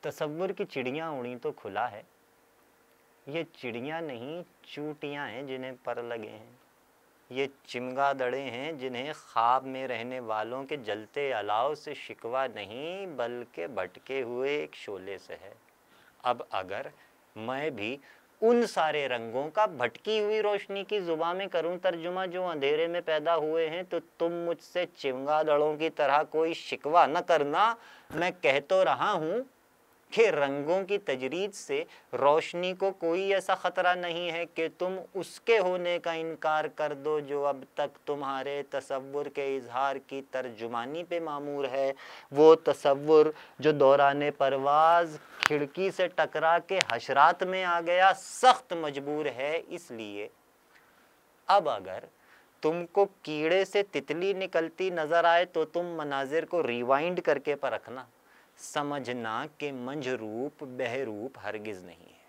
تصور کی چڑیاں اڑی تو کھلا ہے، یہ چڑیاں نہیں چوٹیاں ہیں جنہیں پر لگے ہیں، یہ چمگادڑے ہیں جنہیں خواب میں رہنے والوں کے جلتے الاؤ سے شکوہ نہیں بلکہ بھٹکے ہوئے ایک شعلے سے ہے۔ اب اگر میں بھی ان سارے رنگوں کا بھٹکی ہوئی روشنی کی زبان میں کروں ترجمہ جو اندھیرے میں پیدا ہوئے ہیں، تو تم مجھ سے چمگادڑوں کی طرح کوئی شکوہ نہ کرنا۔ میں کہہ تو رہا ہوں کہ رنگوں کی تجرید سے روشنی کو کوئی ایسا خطرہ نہیں ہے کہ تم اس کے ہونے کا انکار کر دو جو اب تک تمہارے تصور کے اظہار کی ترجمانی پہ معمور ہے، وہ تصور جو دوران پرواز کھڑکی سے ٹکرا کے حشرات میں آ گیا سخت مجبور ہے۔ اس لیے اب اگر تم کو کیڑے سے تتلی نکلتی نظر آئے تو تم مناظر کو ریوائنڈ کر کے پرکھنا، سمجھنا کہ منجھ روپ بہروپ ہرگز نہیں ہے۔